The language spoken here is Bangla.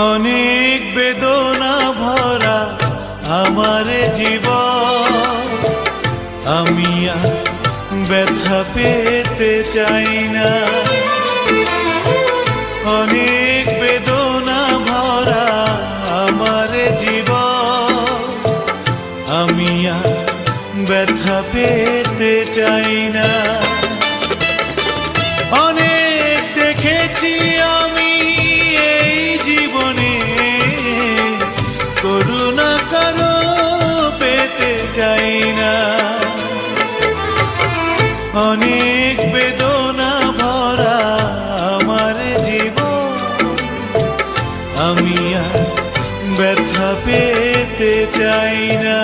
অনেক বেদনা ভরা আমার জীবন, আমি আর ব্যথা পেতে চাই না। অনেক বেদনা ভরা আমার জীবন, আমি আর ব্যথা পেতে চাই না। অনেক দেখেছি আমি এই জীবনে, করুণা কারো পেতে চাই না। অনেক বেদনা ভরা আমার জীবন, আমি আর ব্যথা পেতে চাই না।